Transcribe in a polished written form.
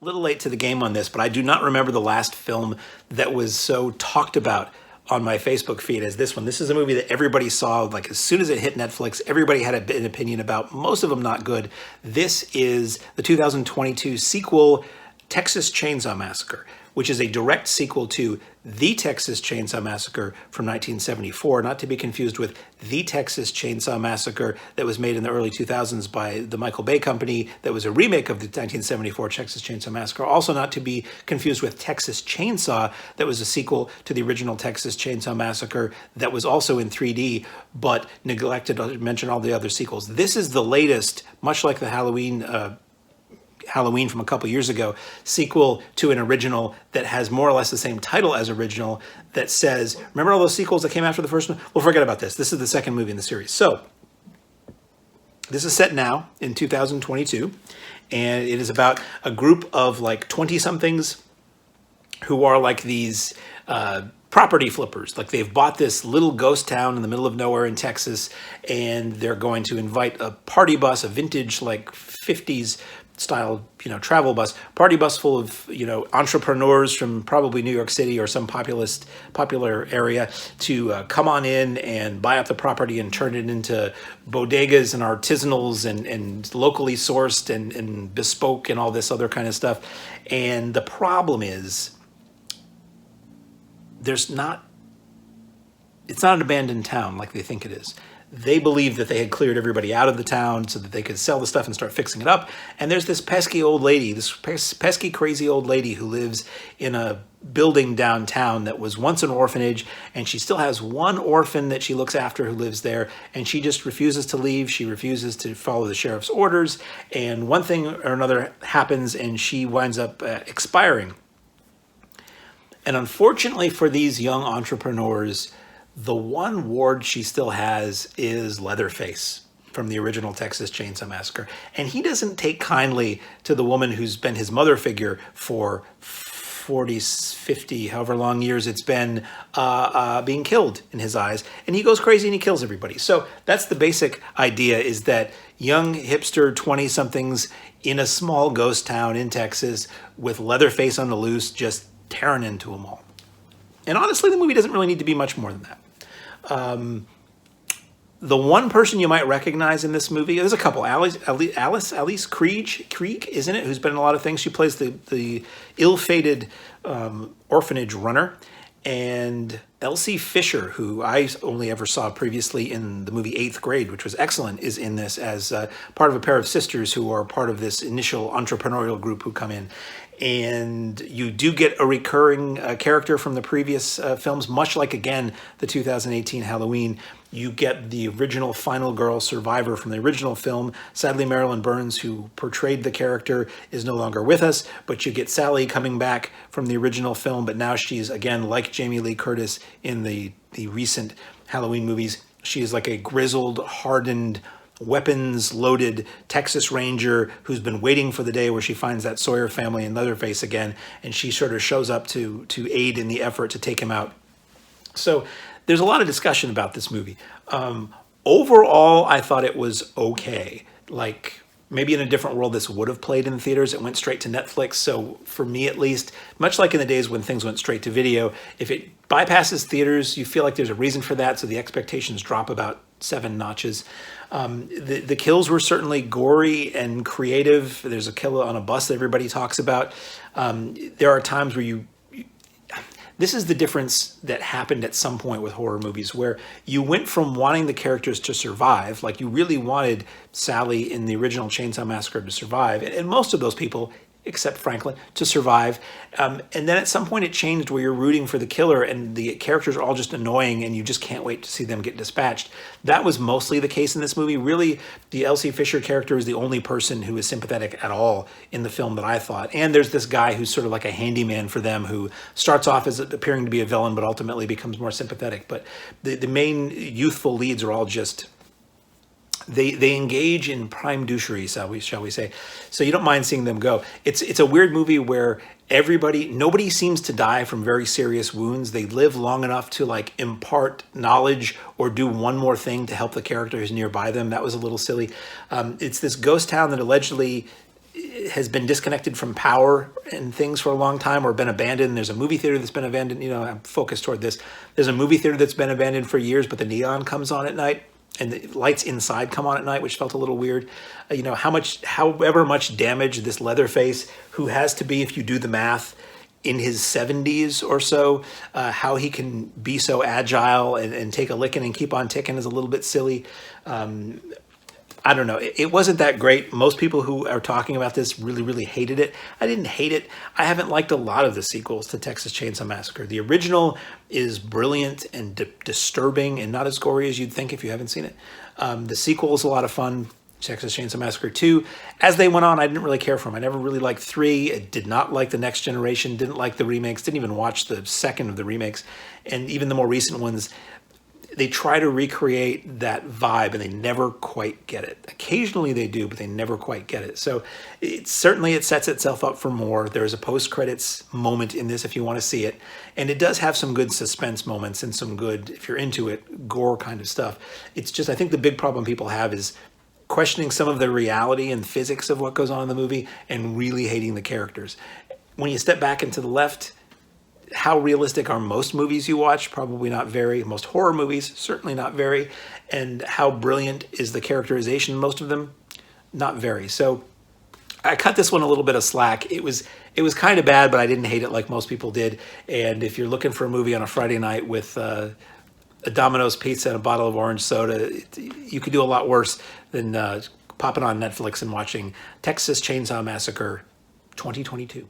little late to the game on this, but I do not remember the last film that was so talked about on my Facebook feed as this one. This is a movie that everybody saw, like as soon as it hit Netflix, everybody had an opinion about, most of them not good. This is the 2022 sequel, Texas Chainsaw Massacre, which is a direct sequel to The Texas Chainsaw Massacre from 1974, not to be confused with The Texas Chainsaw Massacre that was made in the early 2000s by the Michael Bay Company, that was a remake of the 1974 Texas Chainsaw Massacre, also not to be confused with Texas Chainsaw, that was a sequel to the original Texas Chainsaw Massacre that was also in 3D, but neglected to mention all the other sequels. This is the latest, much like the Halloween from a couple years ago, sequel to an original that has more or less the same title as original, that says, remember all those sequels that came after the first one? Well, forget about this. This is the second movie in the series. So this is set now in 2022, and it is about a group of like 20-somethings who are like these property flippers. Like they've bought this little ghost town in the middle of nowhere in Texas, and they're going to invite a party bus, a vintage like 50s style, travel bus, party bus full of, entrepreneurs from probably New York City or some popular area to come on in and buy up the property and turn it into bodegas and artisanals and locally sourced and bespoke and all this other kind of stuff. And the problem is, it's not an abandoned town like they think it is. They believed that they had cleared everybody out of the town so that they could sell the stuff and start fixing it up. And there's this pesky old lady, this pesky crazy old lady who lives in a building downtown that was once an orphanage, and she still has one orphan that she looks after who lives there, and she just refuses to leave. She refuses to follow the sheriff's orders, and one thing or another happens, and she winds up expiring. And unfortunately for these young entrepreneurs, the one ward she still has is Leatherface from the original Texas Chainsaw Massacre. And he doesn't take kindly to the woman who's been his mother figure for 40, 50, however long years it's been, being killed in his eyes. And he goes crazy and he kills everybody. So that's the basic idea, is that young hipster 20-somethings in a small ghost town in Texas with Leatherface on the loose just tearing into them all. And honestly, the movie doesn't really need to be much more than that. The one person you might recognize in this movie, there's a couple. Alice Krieg, isn't it? Who's been in a lot of things. She plays the ill-fated orphanage runner. And Elsie Fisher, who I only ever saw previously in the movie 8th Grade, which was excellent, is in this as part of a pair of sisters who are part of this initial entrepreneurial group who come in. And you do get a recurring character from the previous films, much like, again, the 2018 Halloween. You get the original final girl survivor from the original film. Sadly, Marilyn Burns, who portrayed the character, is no longer with us, but you get Sally coming back from the original film, but now she's, again, like Jamie Lee Curtis in the recent Halloween movies. She is like a grizzled, hardened, weapons-loaded Texas Ranger who's been waiting for the day where she finds that Sawyer family in Leatherface again, and she sort of shows up to aid in the effort to take him out. So there's a lot of discussion about this movie. Overall, I thought it was okay. Like, maybe in a different world this would have played in the theaters. It went straight to Netflix, so for me at least, much like in the days when things went straight to video, if it bypasses theaters, you feel like there's a reason for that, so the expectations drop about 7 notches. The kills were certainly gory and creative. There's a kill on a bus that everybody talks about. There are times where this is the difference that happened at some point with horror movies, where you went from wanting the characters to survive, like you really wanted Sally in the original Chainsaw Massacre to survive, and most of those people, except Franklin, to survive. And then at some point it changed where you're rooting for the killer and the characters are all just annoying and you just can't wait to see them get dispatched. That was mostly the case in this movie. Really, the Elsie Fisher character is the only person who is sympathetic at all in the film that I thought. And there's this guy who's sort of like a handyman for them who starts off as appearing to be a villain but ultimately becomes more sympathetic. But the main youthful leads are all just... They engage in prime douchery, shall we say. So you don't mind seeing them go. It's a weird movie where nobody seems to die from very serious wounds. They live long enough to like impart knowledge or do one more thing to help the character who's nearby them. That was a little silly. It's this ghost town that allegedly has been disconnected from power and things for a long time, or been abandoned. There's a movie theater that's been abandoned. I'm focused toward this. There's a movie theater that's been abandoned for years, but the neon comes on at night and the lights inside come on at night, which felt a little weird. However much damage this Leatherface, who has to be, if you do the math, in his 70s or so, how he can be so agile and take a licking and keep on ticking is a little bit silly. I don't know. It wasn't that great. Most people who are talking about this really, really hated it. I didn't hate it. I haven't liked a lot of the sequels to Texas Chainsaw Massacre. The original is brilliant and disturbing and not as gory as you'd think if you haven't seen it. The sequel is a lot of fun. Texas Chainsaw Massacre 2. As they went on, I didn't really care for them. I never really liked 3. I did not like the Next Generation, didn't like the remakes, didn't even watch the second of the remakes. And even the more recent ones, they try to recreate that vibe and they never quite get it. Occasionally they do, but they never quite get it. So it sets itself up for more. There's a post-credits moment in this if you want to see it. And it does have some good suspense moments and some good, if you're into it, gore kind of stuff. It's just, I think the big problem people have is questioning some of the reality and physics of what goes on in the movie and really hating the characters. When you step back into the left, how realistic are most movies you watch? Probably not very. Most horror movies, certainly not very. And how brilliant is the characterization in most of them? Not very. So I cut this one a little bit of slack. It was kind of bad, but I didn't hate it like most people did. And if you're looking for a movie on a Friday night with a Domino's pizza and a bottle of orange soda, you could do a lot worse than popping on Netflix and watching Texas Chainsaw Massacre 2022.